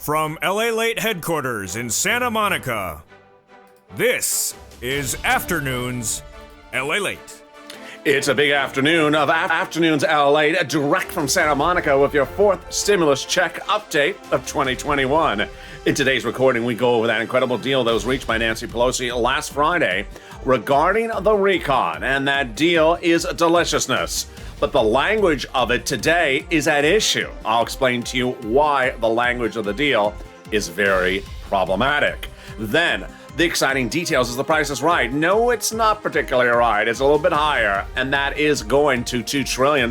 From LALATE headquarters in Santa Monica, this is Afternoons LALATE. It's a big afternoon of Afternoons LALATE, direct from Santa Monica with your fourth stimulus check update of 2021. In today's recording, we go over that incredible deal that was reached by Nancy Pelosi last Friday regarding the RECON, and that deal is deliciousness. But the language of it today is at issue. I'll explain to you why the language of the deal is very problematic. Then, the exciting details is the price is right. No, it's not particularly right. It's a little bit higher, and that is going to $2 trillion.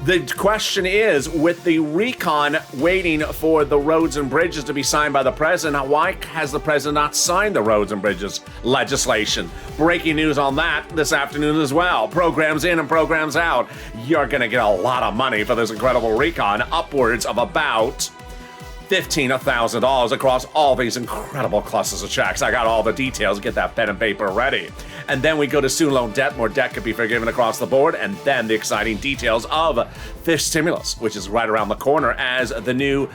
The question is, with the RECON waiting for the roads and bridges to be signed by the president, why has the president not signed the roads and bridges legislation? Breaking news on that this afternoon as well. Programs in and programs out. You're going to get a lot of money for this incredible RECON, upwards of about $15,000 across all these incredible clusters of checks. I got all the details. Get that pen and paper ready. And then we go to student loan debt. More debt could be forgiven across the board. And then the exciting details of fifth stimulus, which is right around the corner as the new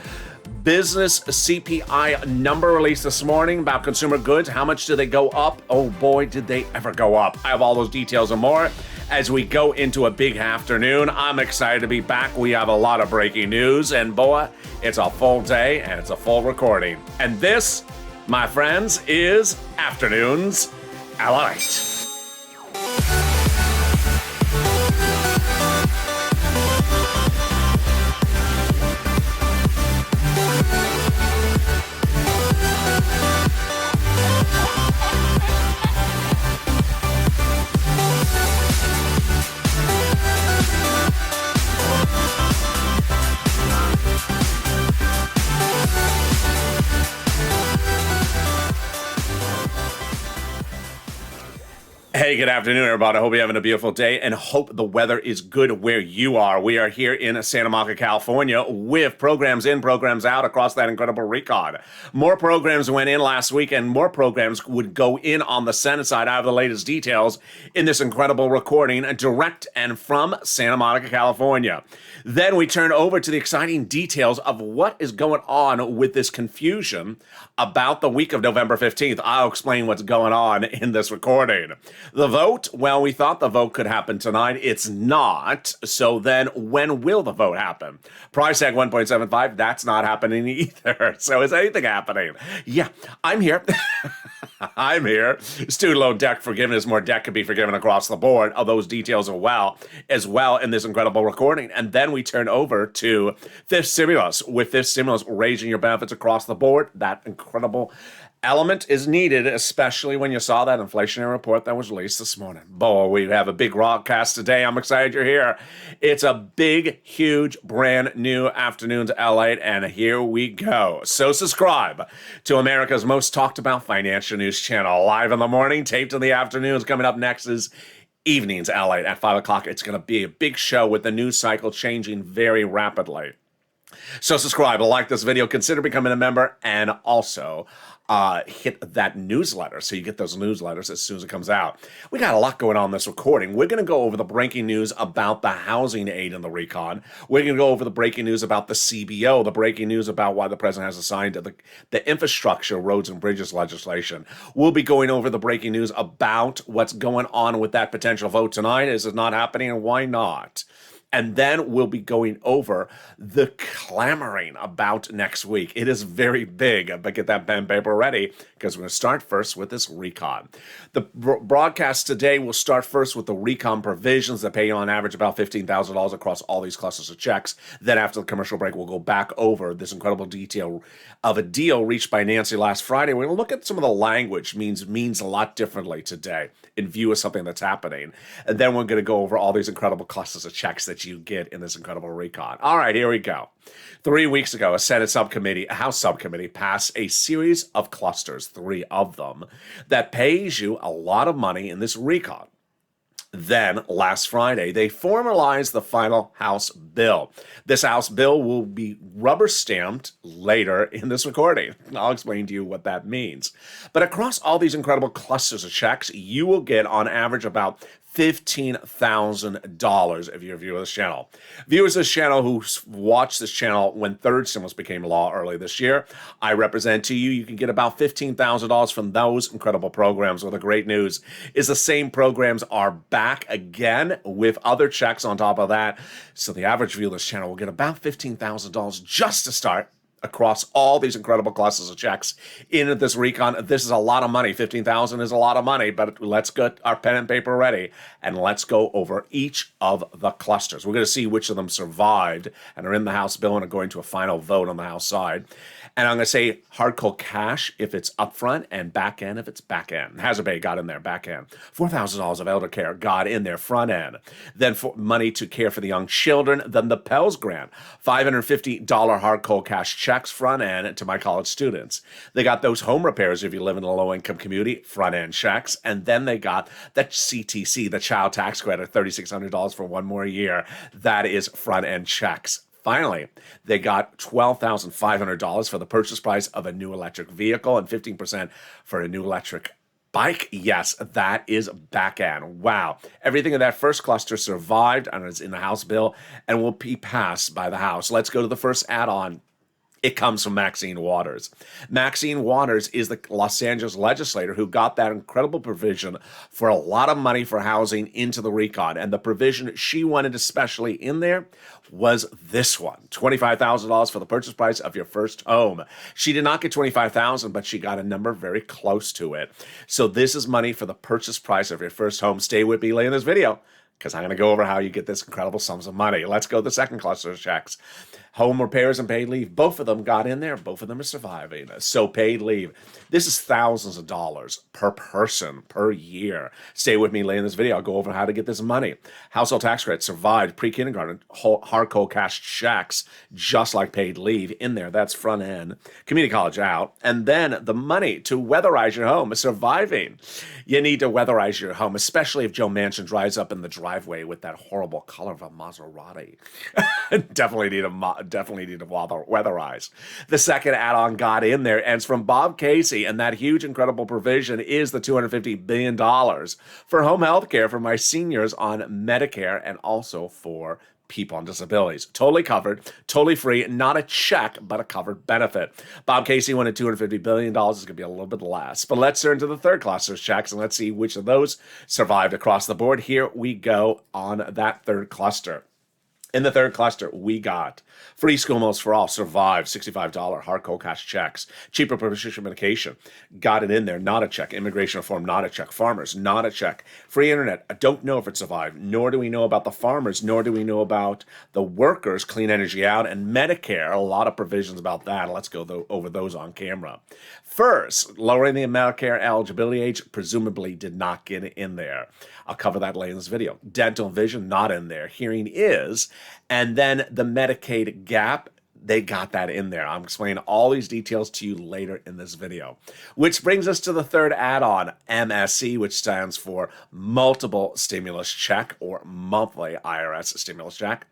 business CPI number released this morning about consumer goods. How much do they go up? Oh boy, did they ever go up. I have all those details and more as we go into a big afternoon. I'm excited to be back. We have a lot of breaking news, and boy, it's a full day and it's a full recording. And this, my friends, is Afternoons LALATE. Hey, good afternoon, everybody. I hope you're having a beautiful day and hope the weather is good where you are. We are here in Santa Monica, California with programs in, programs out across that incredible RECON. More programs went in last week and more programs would go in on the Senate side. I have the latest details in this incredible recording direct and from Santa Monica, California. Then we turn over to the exciting details of what is going on with this confusion about the week of November 15th. I'll explain what's going on in this recording. The vote, well, we thought the vote could happen tonight. It's not. So then when will the vote happen? Price tag 1.75, that's not happening either. So is anything happening? Yeah, I'm here. I'm here. Student loan debt forgiveness, more debt could be forgiven across the board. All those details as well in this incredible recording. And then we turn over to fifth stimulus. With fifth stimulus, raising your benefits across the board, that incredible element is needed, especially when you saw that inflationary report that was released this morning. Boy, we have a big broadcast today. I'm excited you're here. It's a big, huge, brand new Afternoons LALATE, and here we go. So subscribe to America's most talked about financial news channel. Live in the morning, taped in the afternoons. Coming up next is Evenings LALATE at 5 o'clock. It's going to be a big show with the news cycle changing very rapidly. So subscribe, like this video, consider becoming a member, and also hit that newsletter so you get those newsletters as soon as it comes out. We got a lot going on in this recording. We're going to go over the breaking news about the housing aid in the RECON. We're going to go over the breaking news about the CBO, the breaking news about why the president has assigned the infrastructure, roads and bridges legislation. We'll be going over the breaking news about what's going on with that potential vote tonight. Is it not happening, and why not? And then we'll be going over the clamoring about next week. It is very big, but get that pen and paper ready because we're going to start first with this RECON. The broadcast today will start first with the RECON provisions that pay you on average about $15,000 across all these clusters of checks. Then after the commercial break, we'll go back over this incredible detail of a deal reached by Nancy last Friday. We're going to look at some of the language means a lot differently today in view of something that's happening. And then we're going to go over all these incredible clusters of checks that you get in this incredible RECON. All right, here we go. 3 weeks ago, a House subcommittee passed a series of clusters, 3 of them, that pays you a lot of money in this RECON. Then, last Friday, they formalized the final House bill. This House bill will be rubber-stamped later in this recording. I'll explain to you what that means. But across all these incredible clusters of checks, you will get, on average, about $15,000 if you're a viewer of this channel. Viewers of this channel who watched this channel when third stimulus became law early this year, I represent to you, you can get about $15,000 from those incredible programs. Well, the great news is the same programs are back again with other checks on top of that. So the average viewer of this channel will get about $15,000 just to start across all these incredible classes of checks in this recon. This is a lot of money. 15,000 is a lot of money, but let's get our pen and paper ready and let's go over each of the clusters. We're going to see which of them survived and are in the House bill and are going to a final vote on the House side. And I'm going to say hardcore cash if it's upfront and back end if it's back end. Hazard pay got in there, back end. $4,000 of elder care got in there, front end. Then for money to care for the young children. Then the Pell's grant, $550 hardcore cash checks front end to my college students. They got those home repairs if you live in a low income community, front end checks. And then they got the CTC, the child tax credit, $3,600 for one more year. That is front end checks. Finally, they got $12,500 for the purchase price of a new electric vehicle and 15% for a new electric bike. Yes, that is back end. Wow. Everything in that first cluster survived and is in the House bill and will be passed by the House. Let's go to the first add-on. It comes from Maxine Waters. Maxine Waters is the Los Angeles legislator who got that incredible provision for a lot of money for housing into the recon. And the provision she wanted especially in there was this one, $25,000 for the purchase price of your first home. She did not get $25,000, but she got a number very close to it. So this is money for the purchase price of your first home. Stay with me later in this video, because I'm going to go over how you get this incredible sums of money. Let's go to the second cluster of checks. Home repairs and paid leave. Both of them got in there. Both of them are surviving. So paid leave. This is thousands of dollars per person per year. Stay with me later in this video. I'll go over how to get this money. Household tax credit survived. Pre-kindergarten hardcore cash checks, just like paid leave in there. That's front end. Community college out. And then the money to weatherize your home is surviving. You need to weatherize your home, especially if Joe Manchin drives up in the driveway with that horrible color of a Maserati. Definitely need to weatherize. The second add-on got in there, and it's from Bob Casey, and that huge, incredible provision is the $250 billion for home health care for my seniors on Medicare and also for people on disabilities. Totally covered, totally free, not a check, but a covered benefit. Bob Casey wanted $250 billion. It's going to be a little bit less. But let's turn to the third cluster of checks, and let's see which of those survived across the board. Here we go on that third cluster. In the third cluster, we got free school meals for all, survived, $65 hardcore cash checks. Cheaper prescription medication, got it in there, not a check. Immigration reform, not a check. Farmers, not a check. Free internet, I don't know if it survived, nor do we know about the farmers, nor do we know about the workers, clean energy out, and Medicare, a lot of provisions about that. Let's go over those on camera. First, lowering the Medicare eligibility age, presumably did not get in there. I'll cover that later in this video. Dental and vision, not in there. Hearing is. And then the Medicaid gap, they got that in there. I'm explaining all these details to you later in this video. Which brings us to the third add-on, MSC, which stands for Multiple Stimulus Check or Monthly IRS Stimulus Check.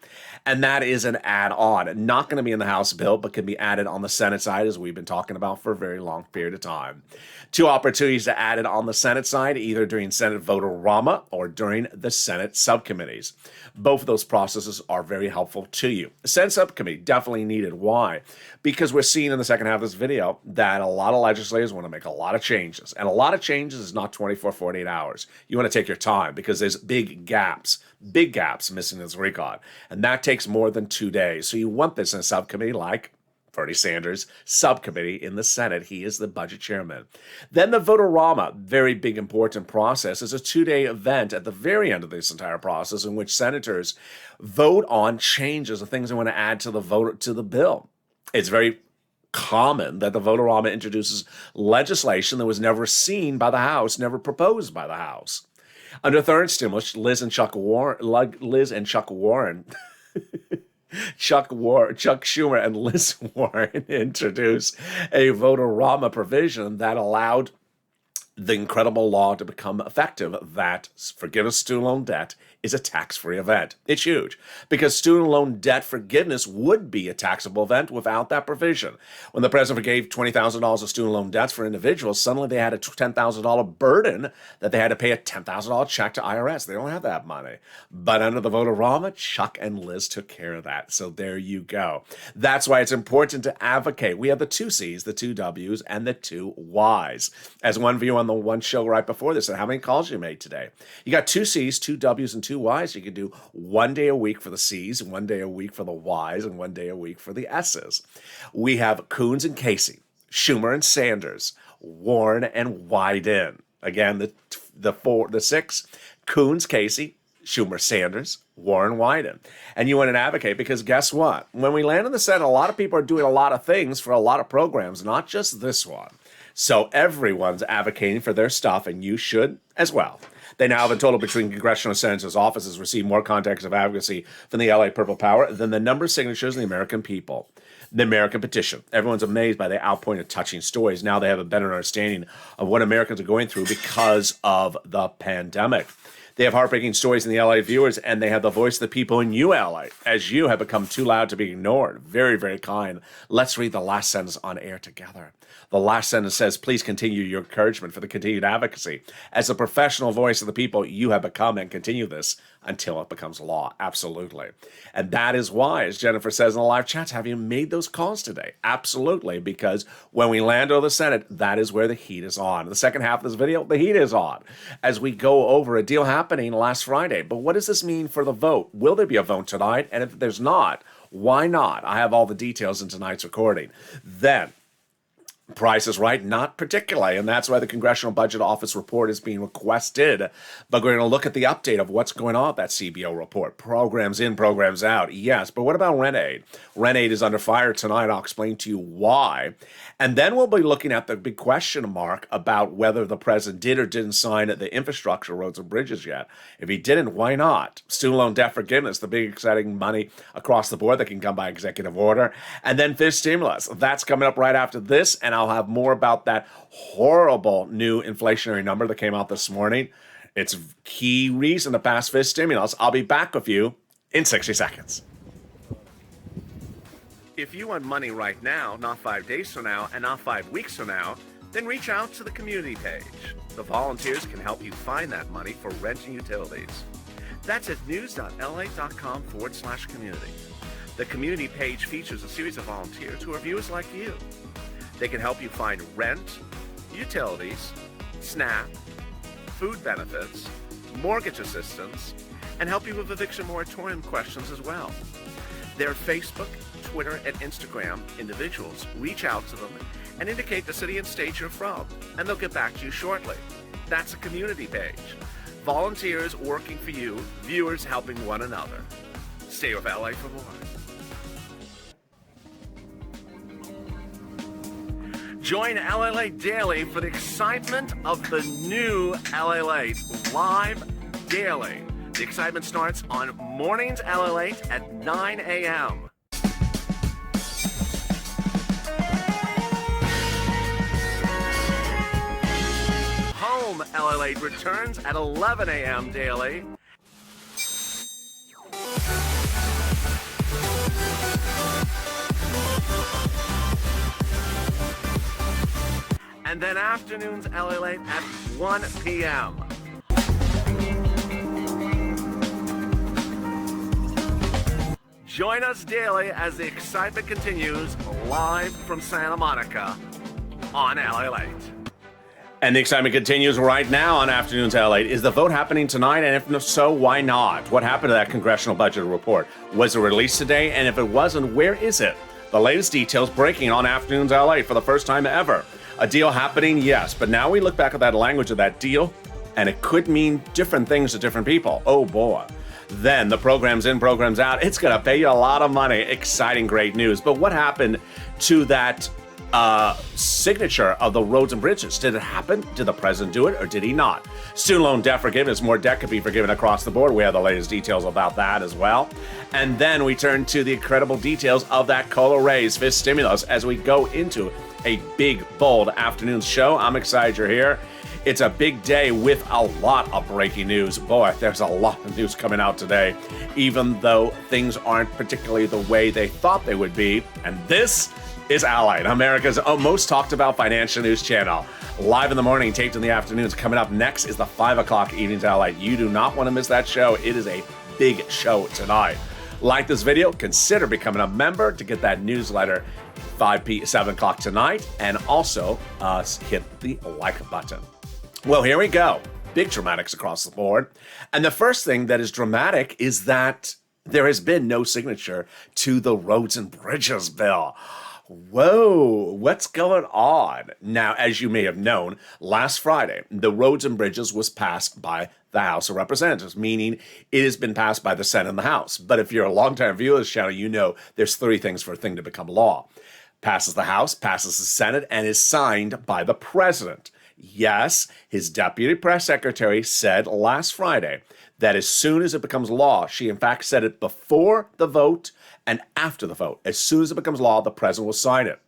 And that is an add-on. Not going to be in the House bill, but can be added on the Senate side, as we've been talking about for a very long period of time. Two opportunities to add it on the Senate side, either during Senate vote-a-rama or during the Senate subcommittees. Both of those processes are very helpful to you. The Senate subcommittee definitely needed. Why? Because we're seeing in the second half of this video that a lot of legislators want to make a lot of changes. And a lot of changes is not 24, 48 hours. You want to take your time because there's big gaps missing in this recon. And that takes more than 2 days. So you want this in a subcommittee like Bernie Sanders' subcommittee in the Senate. He is the budget chairman. Then the vote-a-rama, very big important process, is a 2-day event at the very end of this entire process in which senators vote on changes of things they want to add to the bill. It's very common that the vote-a-rama introduces legislation that was never seen by the House, never proposed by the House. Under third stimulus, Liz and Chuck Warren Chuck Schumer and Liz Warren introduced a vote-a-rama provision that allowed the incredible law to become effective that forgiveness of student loan debt is a tax-free event. It's huge because student loan debt forgiveness would be a taxable event without that provision. When the president forgave $20,000 of student loan debts for individuals, suddenly they had a $10,000 burden that they had to pay a $10,000 check to IRS. They don't have that money. But under the vote of Rama, Chuck and Liz took care of that. So there you go. That's why it's important to advocate. We have the 2 C's, the 2 W's, and the 2 Y's. As one view on the one show right before this, and how many calls you made today? You got 2 C's, 2 W's, and 2 Y's. You can do 1 day a week for the C's, 1 day a week for the Y's, and 1 day a week for the S's. We have Coons and Casey, Schumer and Sanders, Warren and Wyden. Again, the 6, Coons, Casey, Schumer, Sanders, Warren, Wyden. And you want to advocate because guess what? When we land in the Senate, a lot of people are doing a lot of things for a lot of programs, not just this one. So everyone's advocating for their stuff, and you should as well. They now have a total between congressional senators' offices received more contacts of advocacy from the LA Purple Power than the number of signatures in the American people. The American petition. Everyone's amazed by the outpouring of touching stories. Now they have a better understanding of what Americans are going through because of the pandemic. They have heartbreaking stories in the LA viewers, and they have the voice of the people in you, LA, as you have become too loud to be ignored. Very, very kind. Let's read the last sentence on air together. The last sentence says, please continue your encouragement for the continued advocacy. As the professional voice of the people, you have become and continue this until it becomes law. Absolutely. And that is why, as Jennifer says in the live chats, have you made those calls today? Absolutely, because when we land over the Senate, that is where the heat is on. In the second half of this video, the heat is on as we go over a deal happening last Friday. But what does this mean for the vote? Will there be a vote tonight? And if there's not, why not? I have all the details in tonight's recording. Then, Price is Right, not particularly, and that's why the Congressional Budget Office report is being requested. But we're going to look at the update of what's going on with that CBO report. Programs in, programs out, yes. But what about rent aid? Rent aid is under fire tonight. I'll explain to you why. And then we'll be looking at the big question mark about whether the president did or didn't sign the infrastructure, roads and bridges yet. If he didn't, why not? Student loan debt forgiveness, the big exciting money across the board that can come by executive order. And then fish stimulus. That's coming up right after this, and I'll have more about that horrible new inflationary number that came out this morning. It's a key reason to pass fish stimulus. I'll be back with you in 60 seconds. If you want money right now, not 5 days from now, and not 5 weeks from now, then reach out to the community page. The volunteers can help you find that money for rent and utilities. That's at news.la.com/community. The community page features a series of volunteers who are viewers like you. They can help you find rent, utilities, SNAP, food benefits, mortgage assistance, and help you with eviction moratorium questions as well. Their Facebook, Twitter, and Instagram individuals reach out to them and indicate the city and state you're from, and they'll get back to you shortly. That's a community page. Volunteers working for you, viewers helping one another. Stay with LA for more. Join LALATE Daily for the excitement of the new LALATE live daily. The excitement starts on mornings LALATE at 9 a.m. Home LALATE returns at 11 a.m. daily. And then afternoons LALATE at 1 p.m. Join us daily as the excitement continues live from Santa Monica on LALATE. And the excitement continues right now on Afternoons LALATE. Is the vote happening tonight? And if so, why not? What happened to that congressional budget report? Was it released today? And if it wasn't, where is it? The latest details breaking on Afternoons LALATE for the first time ever. A deal happening, yes, but now we look back at that language of that deal, and it could mean different things to different people. Oh boy. Then the programs in, programs out. It's going to pay you a lot of money. Exciting, great news. But what happened to that signature of the roads and bridges? Did it happen? Did the president do it, or did he not? Student loan debt forgiveness. More debt could be forgiven across the board. We have the latest details about that as well. And then we turn to the incredible details of that COLA raise, fish stimulus, as we go into a big, bold afternoon show. I'm excited you're here. It's a big day with a lot of breaking news. Boy, there's a lot of news coming out today, even though things aren't particularly the way they thought they would be. And this is LALATE, America's most talked about financial news channel. Live in the morning, taped in the afternoons. Coming up next is the 5 o'clock evenings LALATE. You do not want to miss that show. It is a big show tonight. Like this video, consider becoming a member to get that newsletter 7 o'clock tonight, and also hit the like button. Well, here we go. Big dramatics across the board. And the first thing that is dramatic is that there has been no signature to the roads and bridges bill. Whoa, what's going on? Now, as you may have known, last Friday, the roads and bridges was passed by the House of Representatives, meaning it has been passed by the Senate and the House. But if you're a longtime viewer of this channel, you know there's 3 things for a thing to become law. Passes the House, passes the Senate, and is signed by the President. Yes, his deputy press secretary said last Friday that as soon as it becomes law, she in fact said it before the vote and after the vote. As soon as it becomes law, the president will sign it.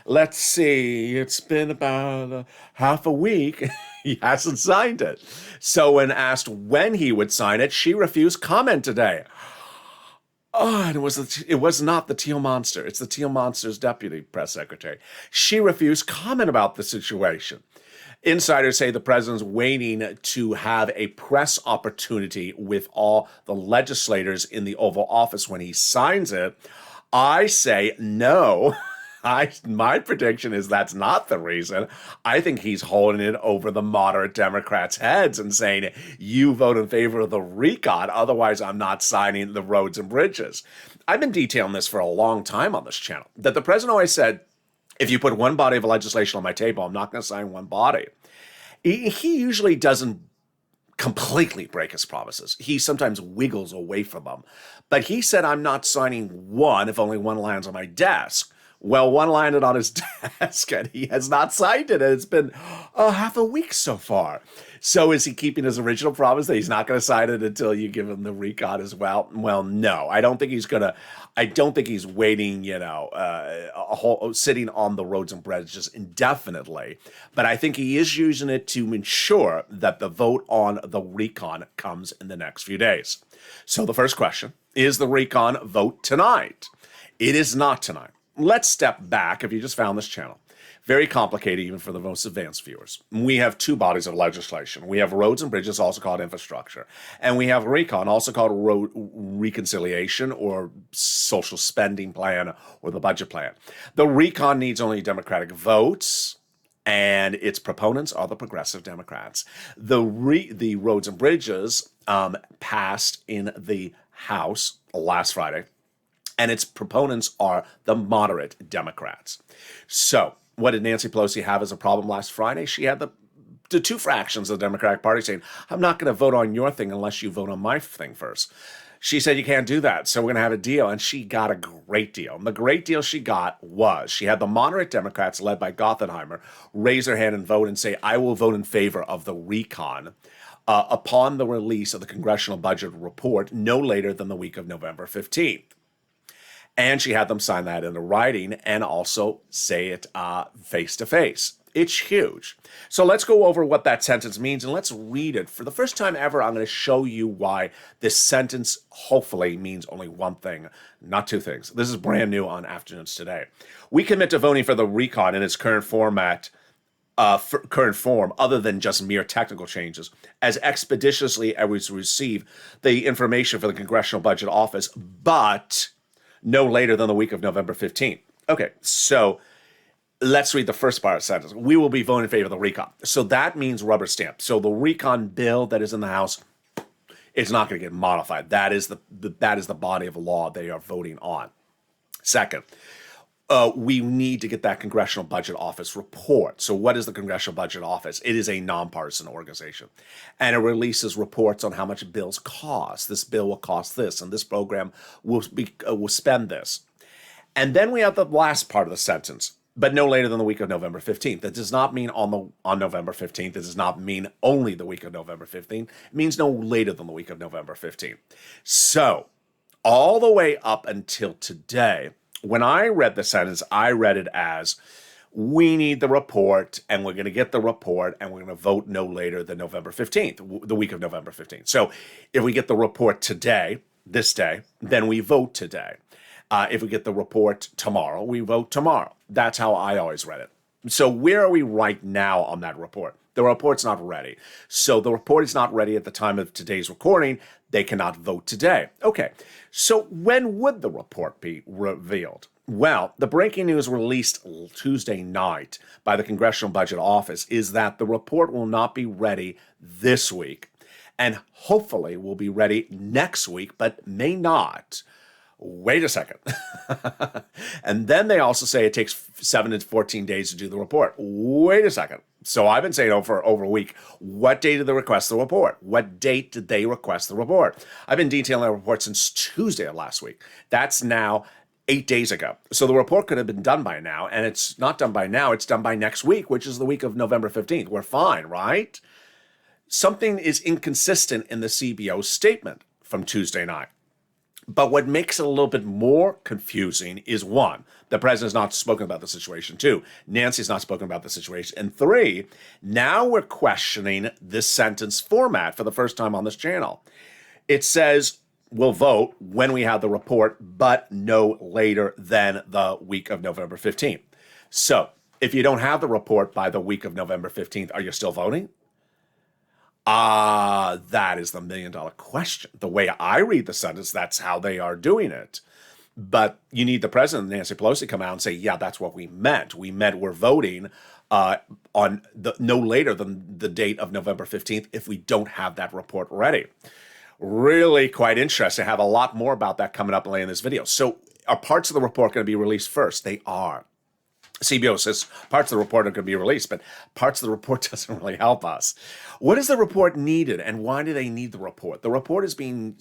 Let's see, it's been about half a week. He hasn't signed it. So when asked when he would sign it, she refused comment today. Oh, and it was not the Teal Monster. It's the Teal Monster's deputy press secretary. She refused comment about the situation. Insiders say the president's waiting to have a press opportunity with all the legislators in the Oval Office when he signs it. I say no. My prediction is that's not the reason. I think he's holding it over the moderate Democrats' heads and saying, you vote in favor of the RECON, otherwise I'm not signing the roads and bridges. I've been detailing this for a long time on this channel, that the president always said, if you put one body of legislation on my table, I'm not going to sign one body. He usually doesn't completely break his promises. He sometimes wiggles away from them. But he said, I'm not signing one if only one lands on my desk. Well, one landed on his desk and he has not signed it. And it's been half a week so far. So is he keeping his original promise that he's not going to sign it until you give him the RECON as well? Well, no, I don't think he's going to. I don't think he's waiting, sitting on the roads and bridges indefinitely. But I think he is using it to ensure that the vote on the RECON comes in the next few days. So the first question, is the RECON vote tonight? It is not tonight. Let's step back if you just found this channel. Very complicated even for the most advanced viewers. We have 2 bodies of legislation. We have roads and bridges, also called infrastructure. And we have RECON, also called road reconciliation or social spending plan or the budget plan. The RECON needs only Democratic votes, and its proponents are the progressive Democrats. The roads and bridges passed in the House last Friday, and its proponents are the moderate Democrats. So what did Nancy Pelosi have as a problem last Friday? She had the 2 fractions of the Democratic Party saying, I'm not going to vote on your thing unless you vote on my thing first. She said, you can't do that, so we're going to have a deal. And she got a great deal. And the great deal she got was she had the moderate Democrats led by Gothenheimer raise their hand and vote and say, I will vote in favor of the RECON upon the release of the Congressional Budget Report no later than the week of November 15th. And she had them sign that into writing and also say it face-to-face. It's huge. So let's go over what that sentence means and let's read it. For the first time ever, I'm going to show you why this sentence hopefully means only one thing, not 2 things. This is brand new on Afternoons Today. We commit to voting for the RECON in its current form, other than just mere technical changes, as expeditiously as we receive the information for the Congressional Budget Office, but no later than the week of November 15th. Okay, so let's read the first part of the sentence. We will be voting in favor of the RECON. So that means rubber stamp. So the RECON bill that is in the House is not going to get modified. That is the body of law they are voting on. Second, we need to get that Congressional Budget Office report. So what is the Congressional Budget Office? It is a nonpartisan organization, and it releases reports on how much bills cost. This bill will cost this, and this program will spend this. And then we have the last part of the sentence, but no later than the week of November 15th. That does not mean on November 15th. It does not mean only the week of November 15th. It means no later than the week of November 15th. So all the way up until today, when I read the sentence, I read it as We need the report, and we're going to get the report, and we're going to vote no later than November 15th, the week of November 15th. So if we get the report today, this day, then we vote today. If we get the report tomorrow, we vote tomorrow. That's how I always read it. So where are we right now on that report? The report's not ready. So the report is not ready at the time of today's recording. They cannot vote today. Okay, so when would the report be revealed? Well, the breaking news released Tuesday night by the Congressional Budget Office is that the report will not be ready this week, and hopefully will be ready next week, but may not. Wait a second. And then they also say it takes 7 to 14 days to do the report. Wait a second. So I've been saying for over a week, what day did they request the report? What date did they request the report? I've been detailing the report since Tuesday of last week. That's now 8 days ago. So the report could have been done by now, and it's not done by now. It's done by next week, which is the week of November 15th. We're fine, right? Something is inconsistent in the CBO's statement from Tuesday night. But what makes it a little bit more confusing is, one, the president's not spoken about the situation. Two, Nancy's not spoken about the situation. And three, now we're questioning this sentence format for the first time on this channel. It says we'll vote when we have the report, but no later than the week of November 15th. So if you don't have the report by the week of November 15th, are you still voting? That is the $1,000,000 question. The way I read the sentence, that's how they are doing it. But you need the president, Nancy Pelosi, come out and say, yeah, that's what we meant. We meant we're voting on no later than the date of November 15th if we don't have that report ready. Really quite interesting. I have a lot more about that coming up later in this video. So are parts of the report going to be released first? They are. CBO says parts of the report are going to be released, but parts of the report doesn't really help us. What is the report needed, and why do they need the report? The report is being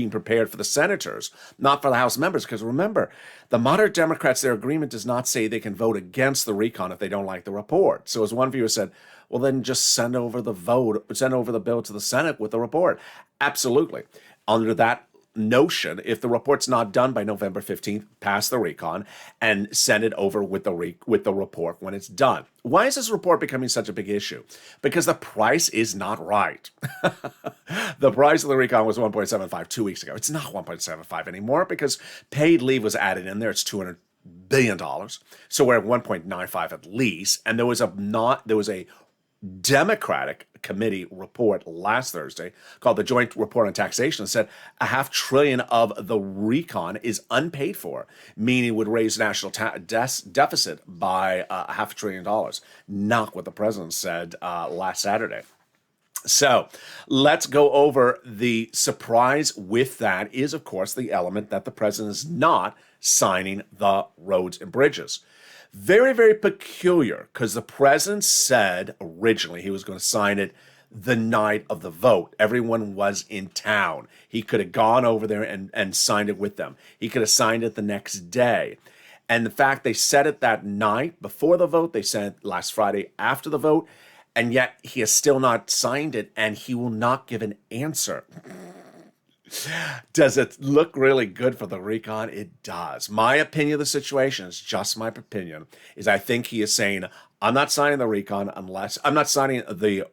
prepared for the senators, not for the House members, because remember, the moderate Democrats, their agreement does not say they can vote against the recon if they don't like the report. So as one viewer said, well, then just send over the bill to the Senate with the report. Absolutely. Under that notion, if the report's not done by November 15th, pass the recon and send it over with the report when it's done. Why is this report becoming such a big issue? Because the price is not right. The price of the recon was 1.75 2 weeks ago. It's not 1.75 anymore because paid leave was added in there. It's $200 billion. So we're at 1.95 at least. And there was a Democratic committee report last Thursday called the Joint Report on Taxation that said $500 billion of the recon is unpaid for, meaning it would raise national deficit by $500 billion. Not what the president said last Saturday. So let's go over the surprise with that is, of course, the element that the president is not signing the roads and bridges. Very, very peculiar, because the president said originally he was going to sign it the night of the vote. Everyone was in town. He could have gone over there and signed it with them. He could have signed it the next day. And the fact they said it that night before the vote, they said it last Friday after the vote, and yet he has still not signed it, and he will not give an answer. Does it look really good for the recon? It does. My opinion of the situation is just my opinion, is I think he is saying, I'm not signing the recon unless, I'm not signing the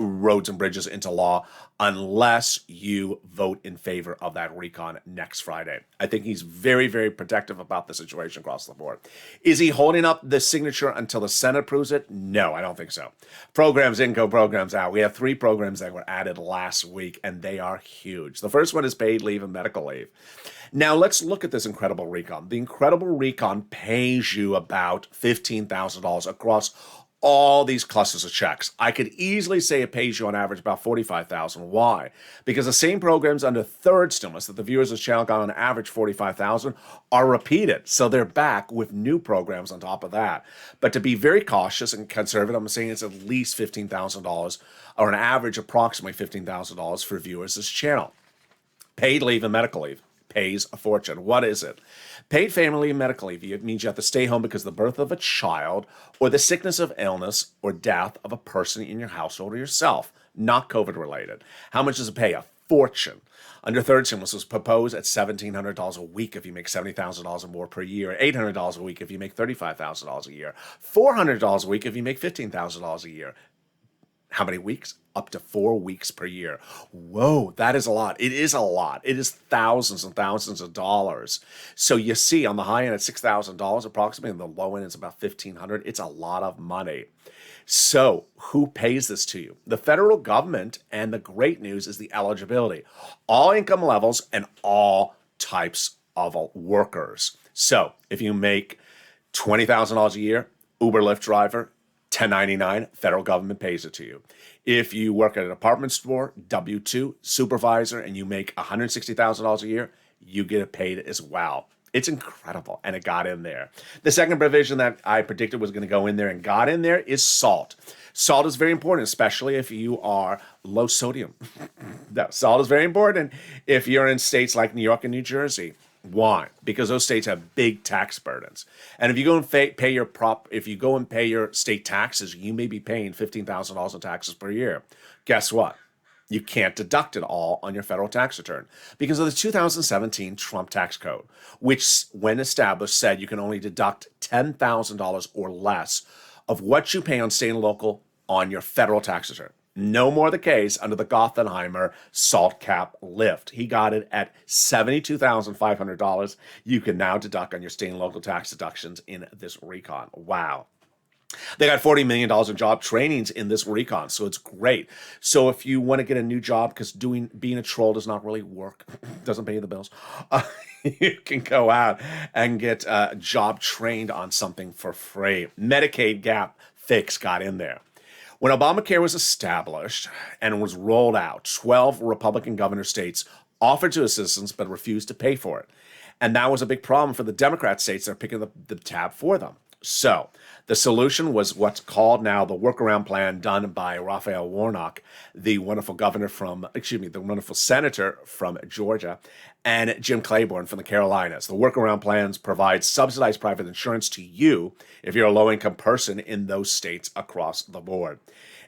roads and bridges into law unless you vote in favor of that recon next Friday. I think he's very, very protective about the situation across the board. Is he holding up the signature until the Senate approves it? No, I don't think so. Programs in, programs out. We have 3 programs that were added last week, and they are huge. The first one is paid leave and medical leave. Now, let's look at this incredible recon. The incredible recon pays you about $15,000 across all these clusters of checks. I could easily say it pays you on average about $45,000. Why? Because the same programs under third stimulus that the viewers of the channel got on average $45,000 are repeated. So they're back with new programs on top of that. But to be very cautious and conservative, I'm saying it's at least $15,000 or an average approximately $15,000 for viewers of this channel. Paid leave and medical leave pays a fortune. What is it? Paid family leave and medical leave. It means you have to stay home because of the birth of a child or the sickness of illness or death of a person in your household or yourself, not COVID related. How much does it pay? fortune. Under third stimulus was proposed at $1,700 a week if you make $70,000 or more per year, $800 a week if you make $35,000 a year, $400 a week if you make $15,000 a year. How many weeks? Up to 4 weeks per year. Whoa, that is a lot. It is a lot. It is thousands and thousands of dollars. So you see on the high end at $6,000 approximately, and the low end is about $1,500. It's a lot of money. So who pays this to you? The federal government, and the great news is the eligibility. All income levels and all types of workers. So if you make $20,000 a year, Uber, Lyft driver, 1099, federal government pays it to you. If you work at a department store, W-2, supervisor, and you make $160,000 a year, you get it paid as well. It's incredible, and it got in there. The second provision that I predicted was going to go in there and got in there is SALT. SALT is very important, especially if you are low sodium. SALT is very important if you're in states like New York and New Jersey. Why? Because those states have big tax burdens. And if you go and pay your state taxes, you may be paying $15,000 in taxes per year. Guess what? You can't deduct it all on your federal tax return because of the 2017 Trump tax code, which, when established, said you can only deduct $10,000 or less of what you pay on state and local on your federal tax return. No more the case under the Gothenheimer SALT cap lift. He got it at $72,500. You can now deduct on your state and local tax deductions in this recon. Wow. They got $40 million in job trainings in this recon, so it's great. So if you want to get a new job, because being a troll does not really work, doesn't pay the bills, you can go out and get job trained on something for free. Medicaid gap fix got in there. When Obamacare was established and was rolled out, 12 Republican governor states offered to assistance but refused to pay for it. And that was a big problem for the Democrat states that are picking the tab for them. So the solution was what's called now the workaround plan done by Raphael Warnock, the wonderful senator from Georgia, and Jim Claiborne from the Carolinas. The workaround plans provide subsidized private insurance to you if you're a low-income person in those states across the board.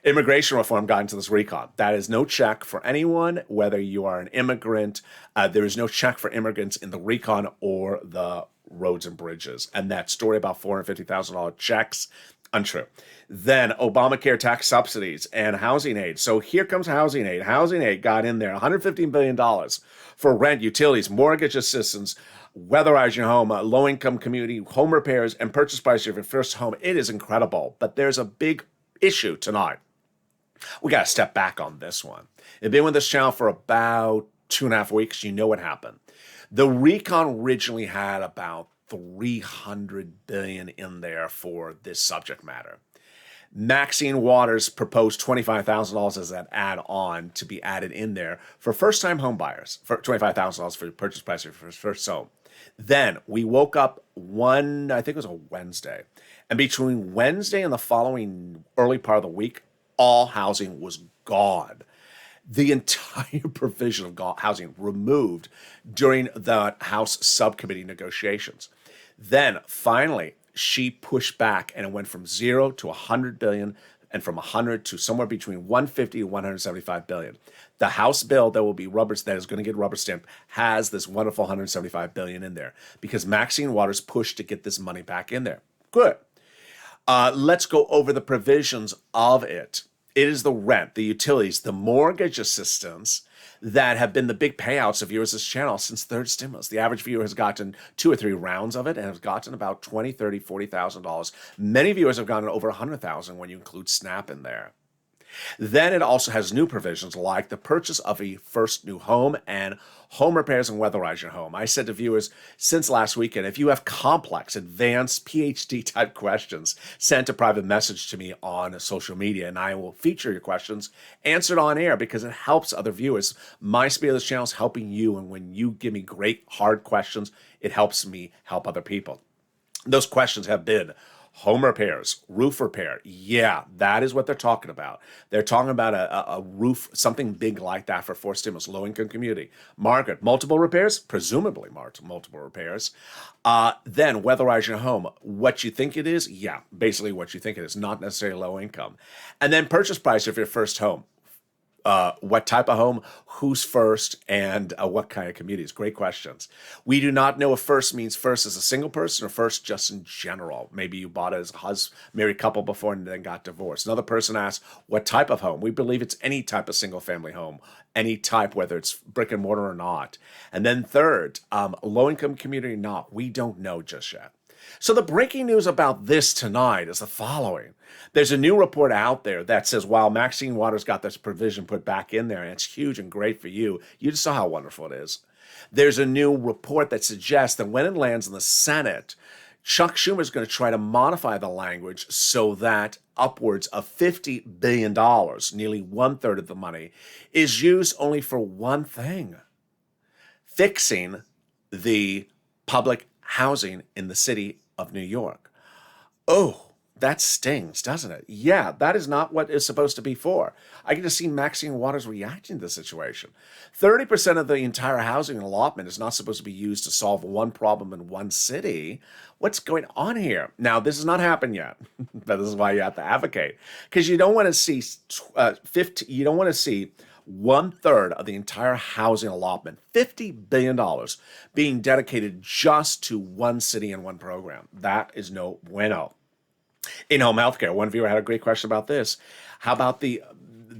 Immigration reform got into this recon. That is no check for anyone, whether you are an immigrant. There is no check for immigrants in the recon or the roads and bridges. And that story about $450,000 checks, untrue. Then Obamacare tax subsidies and housing aid. So here comes housing aid. Housing aid got in there, $115 billion for rent, utilities, mortgage assistance, weatherize your home, low-income community, home repairs, and purchase price of your first home. It is incredible. But there's a big issue tonight. We got to step back on this one. I've been with this channel for about 2.5 weeks. You know what happened. The recon originally had about $300 billion in there for this subject matter. Maxine Waters proposed $25,000 as an add-on to be added in there for first-time home buyers, for $25,000 for the purchase price of your first home. Then we woke up I think it was a Wednesday, and between Wednesday and the following early part of the week, all housing was gone. The entire provision of housing removed during the House subcommittee negotiations. Then finally, she pushed back and it went from 0 to 100 billion and from 100 to somewhere between 150 to 175 billion. The House bill that is going to get rubber stamped has this wonderful 175 billion in there because Maxine Waters pushed to get this money back in there. Good. Let's go over the provisions of it. It is the rent, the utilities, the mortgage assistance that have been the big payouts of viewers of this channel since third stimulus. The average viewer has gotten 2 or 3 rounds of it and has gotten about $20,000, $30,000, $40,000. Many viewers have gotten over $100,000 when you include SNAP in there. Then it also has new provisions like the purchase of a first new home and home repairs and weatherize your home. I said to viewers since last weekend, if you have complex, advanced PhD type questions, send a private message to me on social media and I will feature your questions answered on air because it helps other viewers. My spiel of this channel is helping you, and when you give me great hard questions, it helps me help other people. Those questions have been home repairs, roof repair. Yeah, that is what they're talking about. They're talking about a roof, something big like that for fourth stimulus, low-income community. Margaret, multiple repairs? Presumably multiple repairs. Then weatherize your home. What you think it is? Yeah, basically what you think it is, not necessarily low income. And then purchase price of your first home. what type of home, who's first, and what kind of communities? Great questions. We do not know if first means first as a single person or first just in general. Maybe you bought it as a married couple before and then got divorced. Another person asked, what type of home? We believe it's any type of single family home, any type, whether it's brick and mortar or not. And then third, low income community or not. We don't know just yet. So the breaking news about this tonight is the following. There's a new report out there that says, while Maxine Waters got this provision put back in there, and it's huge and great for you, you just saw how wonderful it is. There's a new report that suggests that when it lands in the Senate, Chuck Schumer is going to try to modify the language so that upwards of $50 billion, nearly 1/3 of the money, is used only for one thing: fixing the public housing in the city of New York. Oh, that stings, doesn't it? Yeah, that is not what it's supposed to be for. I get to see Maxine Waters reacting to the situation. 30% of the entire housing allotment is not supposed to be used to solve one problem in one city. What's going on here? Now, this has not happened yet, but this is why you have to advocate, because you don't want to see 1/3 of the entire housing allotment, $50 billion, being dedicated just to one city and one program. That is no bueno. In-home healthcare, one viewer had a great question about this. How about the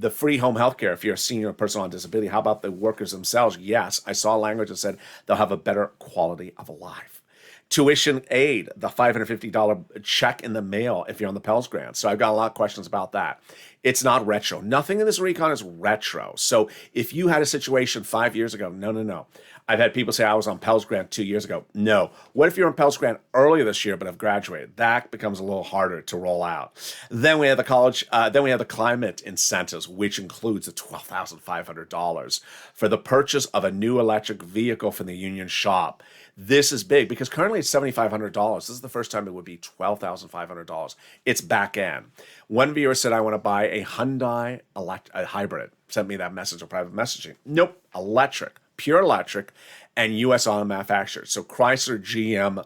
free home healthcare if you're a senior person on disability? How about the workers themselves? Yes, I saw language that said they'll have a better quality of life. Tuition aid, the $550 check in the mail if you're on the Pell Grant. So I've got a lot of questions about that. It's not retro. Nothing in this recon is retro. So if you had a situation 5 years ago, no. I've had people say I was on Pell's Grant 2 years ago. No. What if you're on Pell's Grant earlier this year but have graduated? That becomes a little harder to roll out. Then we have the climate incentives, which includes the $12,500 for the purchase of a new electric vehicle from the union shop. This is big because currently it's $7,500. This is the first time it would be $12,500. It's back end. One viewer said, I want to buy a Hyundai a hybrid. Sent me that message or private messaging. Nope, electric, pure electric, and U.S. auto manufactured. So Chrysler, GM,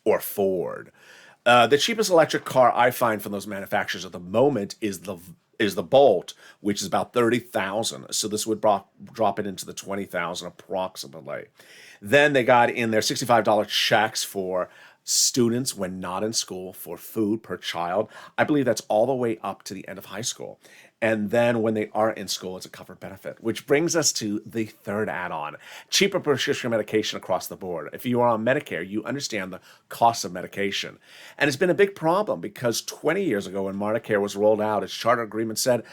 or Ford. The cheapest electric car I find from those manufacturers at the moment is the Bolt, which is about $30,000. So this would drop it into the $20,000 approximately. Then they got in their $65 checks for students when not in school for food per child. I believe that's all the way up to the end of high school. And then when they are in school, it's a covered benefit, which brings us to the third add-on: cheaper prescription medication across the board. If you are on Medicare, you understand the cost of medication. And it's been a big problem because 20 years ago when Medicare was rolled out, its charter agreement said,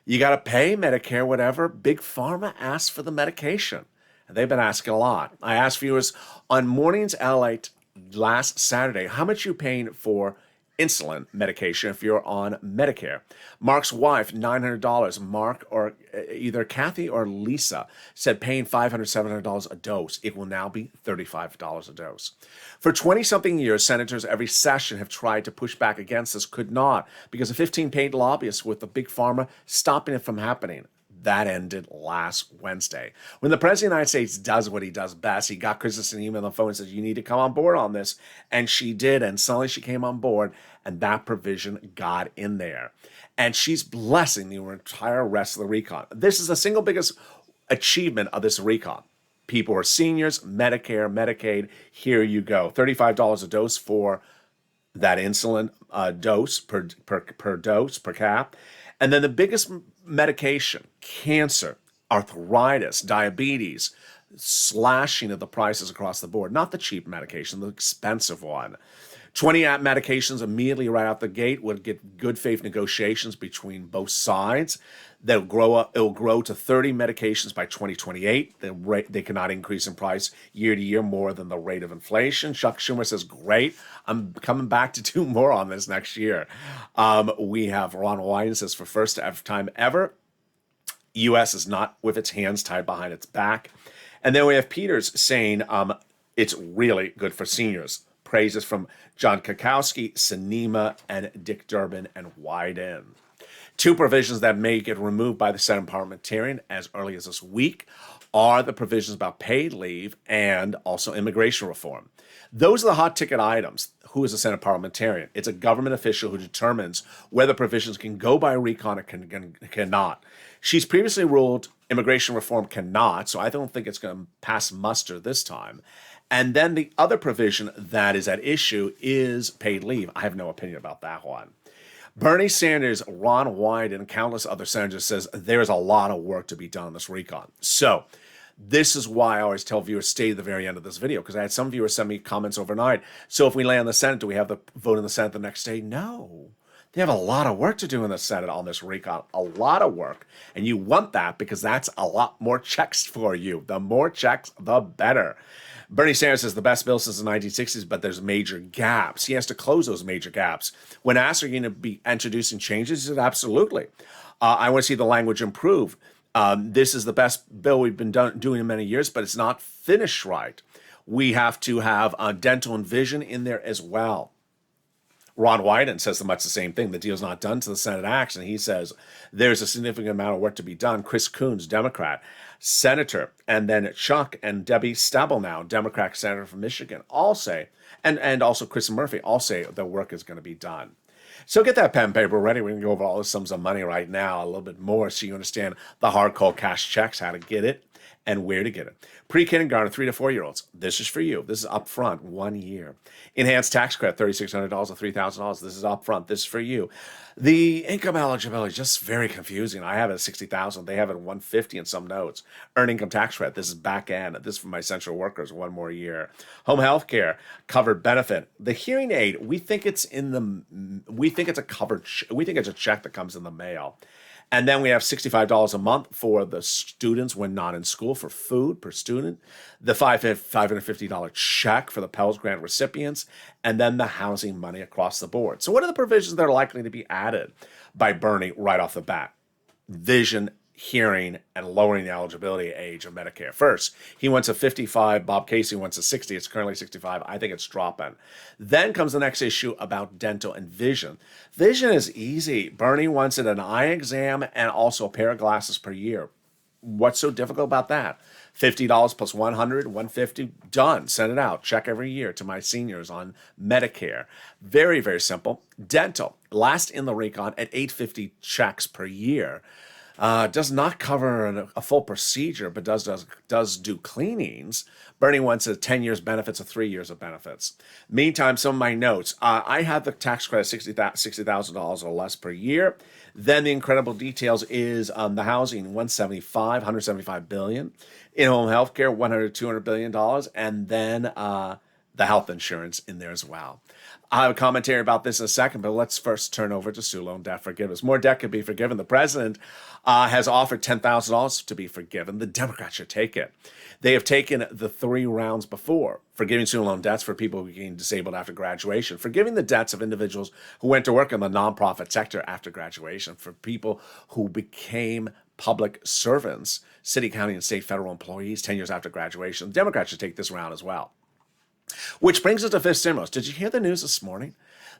you got to pay Medicare whatever Big Pharma asks for the medication. And they've been asking a lot. I asked viewers on Mornings LALATE last Saturday, how much you paying for insulin medication if you're on Medicare? Mark's wife, $900. Mark, or either Kathy or Lisa, said paying $500, $700 a dose. It will now be $35 a dose. For 20-something years, senators every session have tried to push back against this, could not, because of 15 paid lobbyists with the Big Pharma stopping it from happening. That ended last Wednesday. When the President of the United States does what he does best, he got Kristen an email on the phone and says, you need to come on board on this. And she did. And suddenly she came on board and that provision got in there. And she's blessing the entire rest of the recon. This is the single biggest achievement of this recon. People who are seniors, Medicare, Medicaid, here you go. $35 a dose for that insulin dose per dose, per cap. And then the biggest medication, cancer, arthritis, diabetes, slashing of the prices across the board. Not the cheap medication, the expensive one. 20 medications immediately right out the gate would get good faith negotiations between both sides. It'll grow to 30 medications by 2028. They cannot increase in price year to year more than the rate of inflation. Chuck Schumer says, great, I'm coming back to do more on this next year. We have Ron Wyden says, for first time ever, U.S. is not with its hands tied behind its back. And then we have Peters saying it's really good for seniors. Praises from John Kakowski, Sinema, and Dick Durbin and Wyden. Two provisions that may get removed by the Senate parliamentarian as early as this week are the provisions about paid leave and also immigration reform. Those are the hot ticket items. Who is a Senate parliamentarian? It's a government official who determines whether provisions can go by recon or cannot. She's previously ruled immigration reform cannot, so I don't think it's going to pass muster this time. And then the other provision that is at issue is paid leave. I have no opinion about that one. Bernie Sanders, Ron Wyden, and countless other senators says there's a lot of work to be done on this recon. So this is why I always tell viewers stay to the very end of this video, because I had some viewers send me comments overnight. So if we land in the Senate, do we have the vote in the Senate the next day? No. They have a lot of work to do in the Senate on this recon, a lot of work. And you want that because that's a lot more checks for you. The more checks, the better. Bernie Sanders is the best bill since the 1960s, but there's major gaps. He has to close those major gaps. When asked, are you going to be introducing changes? He said, absolutely. I want to see the language improve. This is the best bill we've been doing in many years, but it's not finished right. We have to have dental and vision in there as well. Ron Wyden says much the same thing. The deal's not done to the Senate acts, and he says there's a significant amount of work to be done. Chris Coons, Democrat, Senator, and then Chuck and Debbie Stabenow, Democrat Senator from Michigan, all say, and also Chris Murphy, all say the work is going to be done. So get that pen and paper ready. We're going to go over all the sums of money right now, a little bit more, so you understand the hard cold cash checks, how to get it, and where to get it. Pre-kindergarten, 3 to 4 year olds. This is for you. This is upfront, 1 year. Enhanced tax credit, $3,600 or $3,000. This is upfront. This is for you. The income eligibility is just very confusing. I have it at $60,000. They have it at $150 in some notes. Earned income tax credit. This is back end. This is for my essential workers. 1 more year. Home health care, covered benefit. The hearing aid, we think it's a check that comes in the mail. And then we have $65 a month for the students when not in school for food per student, the $550 check for the Pell Grant recipients, and then the housing money across the board. So what are the provisions that are likely to be added by Bernie right off the bat? Vision, hearing, and lowering the eligibility age of Medicare. First, he wants a 55. Bob Casey wants a 60. It's currently 65. I think it's dropping. Then comes the next issue about dental and vision. Vision is easy. Bernie wants it an eye exam and also a pair of glasses per year. What's so difficult about that? $50 plus $100, $150, done. Send it out. Check every year to my seniors on Medicare. Very, very simple. Dental, last in the recon at $850 checks per year. Does not cover a full procedure, but does do cleanings. Bernie wants 10 years benefits or 3 years of benefits. Meantime, some of my notes. I have the tax credit $60,000 or less per year. Then the incredible details is the housing, $175 billion. In-home healthcare, $100-200 billion. And then the health insurance in there as well. I'll have a commentary about this in a second, but let's first turn over to student loan debt forgiveness. More debt could be forgiven. The president has offered $10,000 to be forgiven. The Democrats should take it. They have taken the 3 rounds before, forgiving student loan debts for people who became disabled after graduation, forgiving the debts of individuals who went to work in the nonprofit sector after graduation, for people who became public servants, city, county, and state federal employees 10 years after graduation. The Democrats should take this round as well. Which brings us to fifth stimulus. Did you hear the news this morning?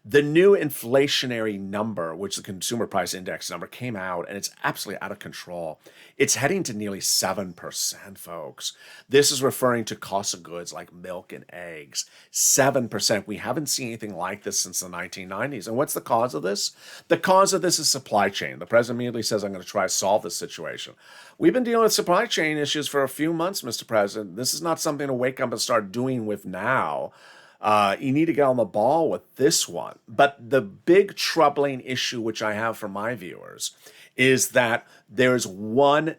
The new inflationary number, which the consumer price index number, came out, and it's absolutely out of control. It's heading to nearly 7%, folks. This is referring to cost of goods like milk and eggs. 7%. We haven't seen anything like this since the 1990s. And what's the cause of this? The cause of this is supply chain. The president immediately says, I'm going to try to solve this situation. We've been dealing with supply chain issues for a few months, Mr. President. This is not something to wake up and start doing with now. You need to get on the ball with this one. But the big troubling issue, which I have for my viewers, is that there's one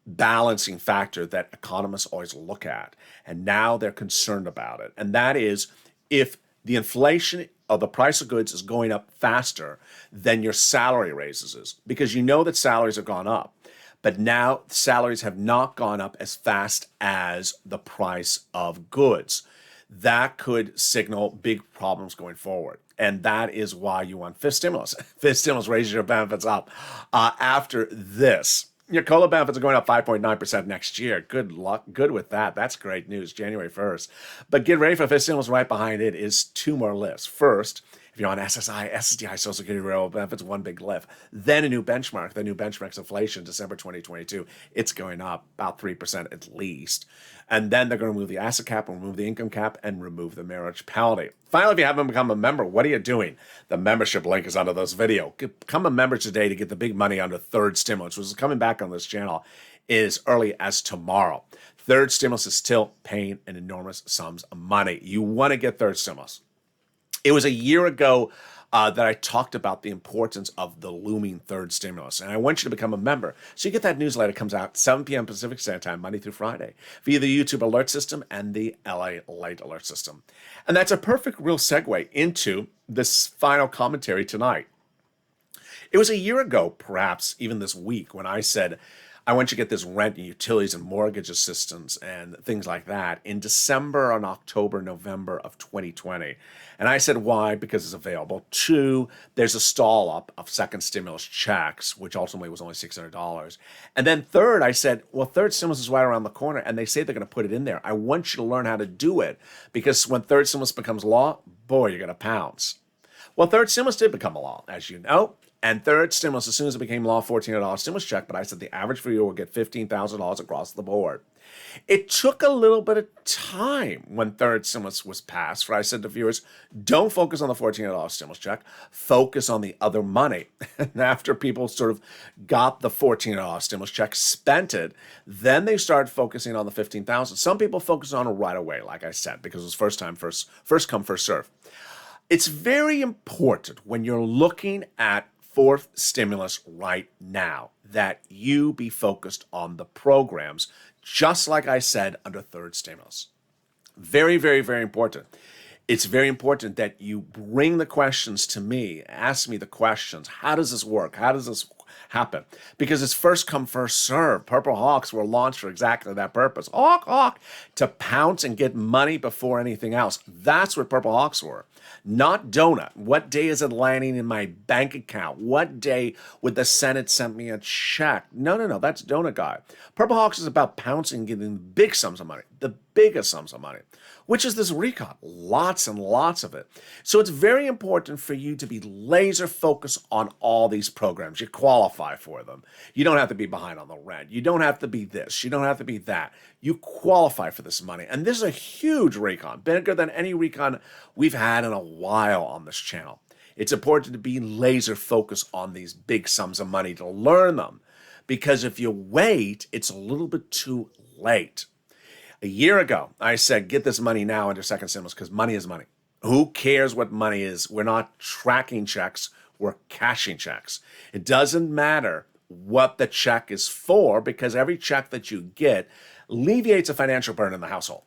balancing factor that economists always look at, and now they're concerned about it. And that is if the inflation of the price of goods is going up faster than your salary raises is, because you know that salaries have gone up. But now salaries have not gone up as fast as the price of goods. That could signal big problems going forward. And that is why you want fifth stimulus. Fifth stimulus raises your benefits up. After this, your COLA benefits are going up 5.9% next year. Good luck. Good with that. That's great news, January 1st. But get ready for fifth stimulus. Right behind it is 2 more lists. First, If you're on SSI, SSDI, Social Security Railroad benefits, one big lift. Then a new benchmark. The new benchmark's inflation, December 2022. It's going up about 3% at least. And then they're going to remove the asset cap, remove the income cap, and remove the marriage penalty. Finally, if you haven't become a member, what are you doing? The membership link is under this video. Become a member today to get the big money under third stimulus, which is coming back on this channel as early as tomorrow. Third stimulus is still paying an enormous sums of money. You want to get third stimulus. It was a year ago that I talked about the importance of the looming third stimulus, and I want you to become a member. So you get that newsletter. It comes out 7 p.m. Pacific Standard Time, Monday through Friday, via the YouTube alert system and the LALATE alert system. And that's a perfect real segue into this final commentary tonight. It was a year ago, perhaps even this week, when I said, I want you to get this rent and utilities and mortgage assistance and things like that in December and October, November of 2020. And I said, why? Because it's available. 2, there's a stall up of second stimulus checks, which ultimately was only $600. And then 3rd, I said, well, third stimulus is right around the corner, and they say they're going to put it in there. I want you to learn how to do it, because when third stimulus becomes law, boy, you're going to pounce. Well, third stimulus did become a law, as you know. And third stimulus, as soon as it became law, $1,400 stimulus check, but I said the average for you will get $15,000 across the board. It took a little bit of time when third stimulus was passed for I said to viewers, don't focus on the $1,400 stimulus check, focus on the other money. And after people sort of got the $1,400 stimulus check, spent it, then they started focusing on the $15,000. Some people focused on it right away, like I said, because it was first come, first serve. It's very important when you're looking at fourth stimulus right now that you be focused on the programs, just like I said under third stimulus. Very, very, very important. It's very important that you bring the questions to me, ask me the questions. How does this work? How does this happen? Because it's first come, first serve. Purple Hawks were launched for exactly that purpose. Hawk, hawk, to pounce and get money before anything else. That's what Purple Hawks were. Not donut. What day is it landing in my bank account? What day would the Senate send me a check? No. That's donut guy. Purple Hawks is about pouncing and getting big sums of money, the biggest sums of money, which is this recon. Lots and lots of it. So it's very important for you to be laser focused on all these programs. You qualify for them. You don't have to be behind on the rent. You don't have to be this. You don't have to be that. You qualify for this money. And this is a huge recon, bigger than any recon we've had in a while on this channel. It's important to be laser focused on these big sums of money to learn them, because if you wait, it's a little bit too late. A year ago, I said, get this money now under second stimulus, because money is money. Who cares what money is? We're not tracking checks, we're cashing checks. It doesn't matter what the check is for, because every check that you get alleviates a financial burden in the household.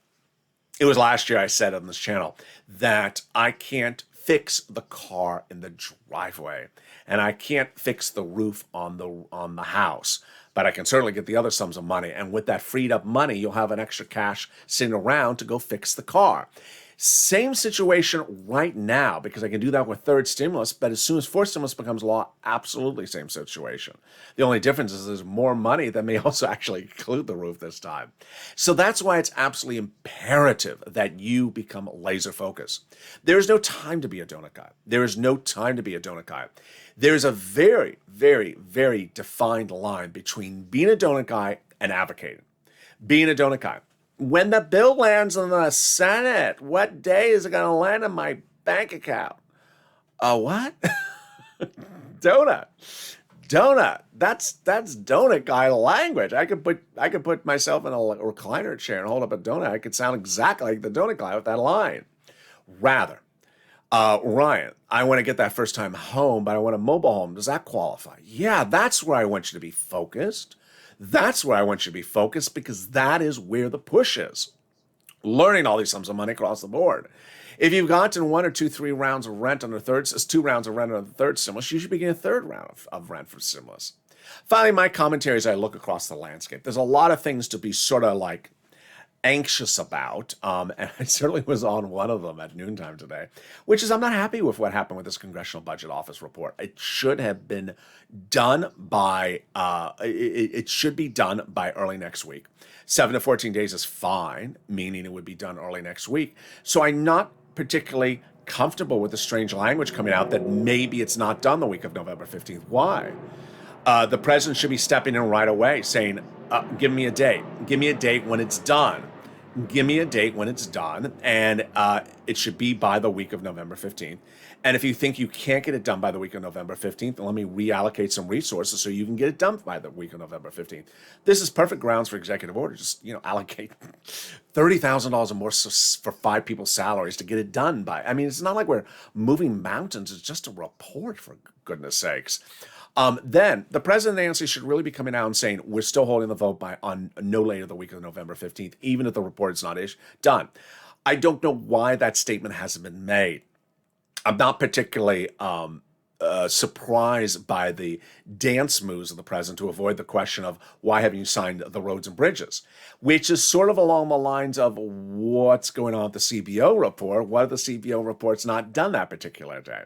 It was last year I said on this channel that I can't fix the car in the driveway, and I can't fix the roof on the house, but I can certainly get the other sums of money. And with that freed up money, you'll have an extra cash sitting around to go fix the car. Same situation right now, because I can do that with third stimulus, but as soon as fourth stimulus becomes law, absolutely same situation. The only difference is there's more money that may also actually include the roof this time. So that's why it's absolutely imperative that you become laser focused. There is no time to be a donut guy. There is no time to be a donut guy. There's a very, very, very defined line between being a donut guy and advocating. Being a donut guy. When the bill lands in the Senate, what day is it going to land in my bank account? What? Donut. That's donut guy language. I could put myself in a recliner chair and hold up a donut. I could sound exactly like the donut guy with that line. Rather, Ryan, I want to get that first time home, but I want a mobile home. Does that qualify? Yeah, that's where I want you to be focused. That's where I want you to be focused, because that is where the push is. Learning all these sums of money across the board. If you've gotten 1 or 2, 3 rounds of rent under third, 2 rounds of rent under the third stimulus, you should be getting a third round of rent for stimulus. Finally, my commentary as I look across the landscape. There's a lot of things to be sort of like anxious about, and I certainly was on one of them at noontime today, which is I'm not happy with what happened with this Congressional Budget Office report. It should have been done by, it should be done by early next week. 7 to 14 days is fine, meaning it would be done early next week. So I'm not particularly comfortable with the strange language coming out that maybe it's not done the week of November 15th. Why? The president should be stepping in right away, saying, give me a date. Give me a date when it's done. Give me a date when it's done, and it should be by the week of November 15th. And if you think you can't get it done by the week of November 15th, then let me reallocate some resources so you can get it done by the week of November 15th. This is perfect grounds for executive order. Just, allocate $30,000 or more for 5 people's salaries to get it done by. I mean, it's not like we're moving mountains. It's just a report, for goodness sakes. Then the president, Nancy, should really be coming out and saying, we're still holding the vote on no later the week of November 15th, even if the report is not done. I don't know why that statement hasn't been made. I'm not particularly surprised by the dance moves of the president to avoid the question of why haven't you signed the roads and bridges, which is sort of along the lines of what's going on with the CBO report. What if the CBO report's not done that particular day?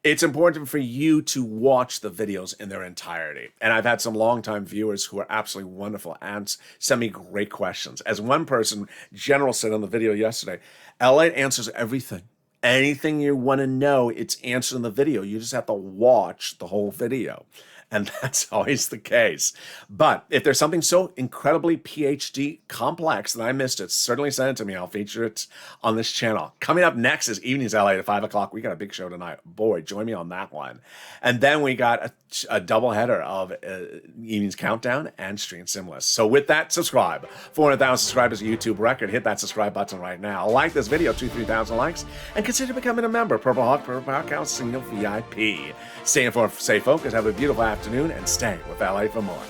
It's important for you to watch the videos in their entirety. And I've had some longtime viewers who are absolutely wonderful and send me great questions. As one person, General, said on the video yesterday, LALATE answers everything. Anything you want to know, it's answered in the video. You just have to watch the whole video. And that's always the case. But if there's something so incredibly PhD complex that I missed it, certainly send it to me. I'll feature it on this channel. Coming up next is Evenings LA at 5 o'clock. We got a big show tonight. Boy, join me on that one. And then we got a double header of Evenings Countdown and Stream Simless. So with that, subscribe. 400,000 subscribers, YouTube record. Hit that subscribe button right now. Like this video, 2,000-3,000 likes. And consider becoming a member. Purple Heart, Purple Podcast, Single VIP. Stay informed, stay focused, have a beautiful afternoon, and stay with LA for more.